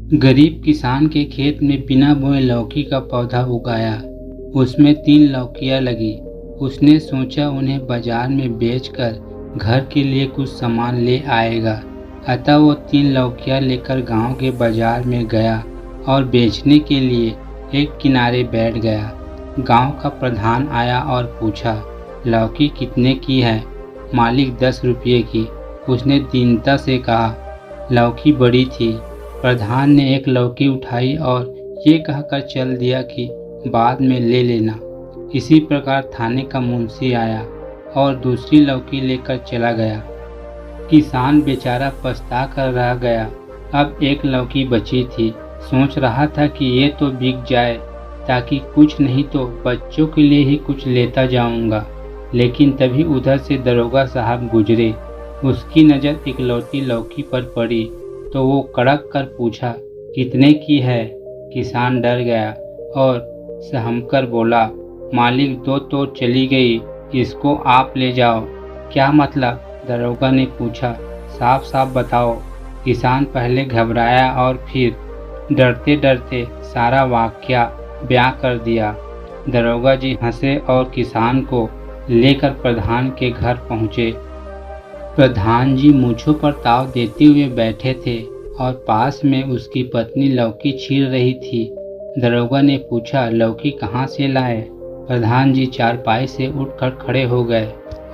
गरीब किसान के खेत में बिना बोए लौकी का पौधा उगाया। उसमें 3 लौकियां लगी। उसने सोचा उन्हें बाजार में बेचकर घर के लिए कुछ सामान ले आएगा। अतः वो 3 लौकियां लेकर गांव के बाजार में गया और बेचने के लिए एक किनारे बैठ गया। गांव का प्रधान आया और पूछा, लौकी कितने की है? मालिक 10 रुपये की। उसने दीनता से कहा, लौकी बड़ी थी। प्रधान ने एक लौकी उठाई और ये कहकर चल दिया कि बाद में ले लेना। इसी प्रकार थाने का मुंशी आया और दूसरी लौकी लेकर चला गया। किसान बेचारा पछता कर रह गया। अब एक लौकी बची थी। सोच रहा था कि ये तो बिक जाए, ताकि कुछ नहीं तो बच्चों के लिए ही कुछ लेता जाऊंगा। लेकिन तभी उधर से दरोगा साहब गुजरे। उसकी नज़र इकलौती लौकी पर पड़ी तो वो कड़क कर पूछा, कितने की है? किसान डर गया और सहमकर बोला, मालिक 2 तो चली गई, इसको आप ले जाओ। क्या मतलब? दरोगा ने पूछा, साफ साफ बताओ। किसान पहले घबराया और फिर डरते डरते सारा वाकया बयां कर दिया। दरोगा जी हंसे और किसान को लेकर प्रधान के घर पहुंचे। प्रधान जी मूंछों पर ताव देते हुए बैठे थे और पास में उसकी पत्नी लौकी छील रही थी। दरोगा ने पूछा, लौकी कहाँ से लाए? प्रधान जी चारपाई से उठकर खड़े हो गए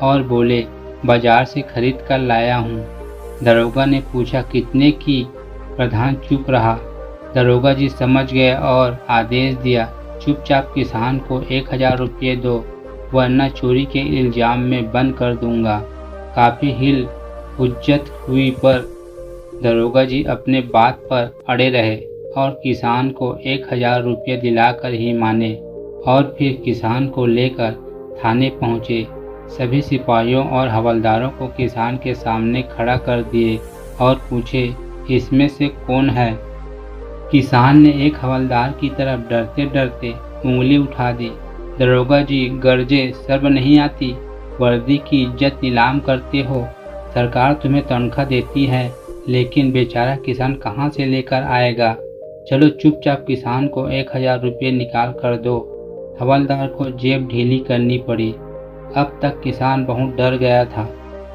और बोले, बाजार से खरीद कर लाया हूँ। दरोगा ने पूछा, कितने की? प्रधान चुप रहा। दरोगा जी समझ गए और आदेश दिया, चुपचाप किसान को 1000 रुपये दो, वरना चोरी के इल्जाम में बंद कर दूंगा। काफी हिल हुज्जत हुई पर दरोगा जी अपने बात पर अड़े रहे और किसान को 1000 रुपये दिलाकर ही माने और फिर किसान को लेकर थाने पहुंचे। सभी सिपाहियों और हवलदारों को किसान के सामने खड़ा कर दिए और पूछे, इसमें से कौन है? किसान ने एक हवलदार की तरफ डरते डरते उंगली उठा दी। दरोगा जी गर्जे, शर्म नहीं आती? वर्दी की इज्जत नीलाम करते हो। सरकार तुम्हें तनख्वाह देती है, लेकिन बेचारा किसान कहाँ से लेकर आएगा? चलो चुपचाप किसान को 1000 रुपये निकाल कर दो। हवलदार को जेब ढीली करनी पड़ी। अब तक किसान बहुत डर गया था।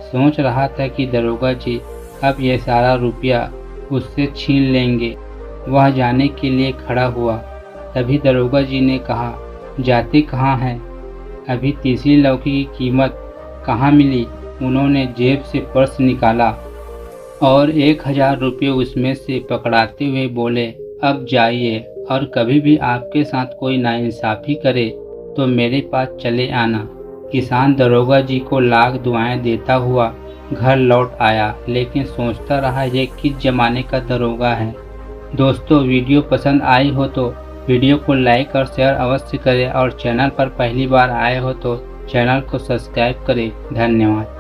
सोच रहा था कि दरोगा जी अब ये सारा रुपया उससे छीन लेंगे। वह जाने के लिए खड़ा हुआ। तभी दरोगा जी ने कहा, जाते कहाँ हैं? अभी तीसरी लौकी की कीमत कहाँ मिली? उन्होंने जेब से पर्स निकाला और 1000 रुपये उसमें से पकड़ाते हुए बोले, अब जाइए और कभी भी आपके साथ कोई नाइंसाफ़ी करे तो मेरे पास चले आना। किसान दरोगा जी को लाख दुआएं देता हुआ घर लौट आया, लेकिन सोचता रहा ये किस जमाने का दरोगा है। दोस्तों, वीडियो पसंद आई हो तो वीडियो को लाइक और शेयर अवश्य करें और चैनल पर पहली बार आए हो तो चैनल को सब्सक्राइब करें। धन्यवाद।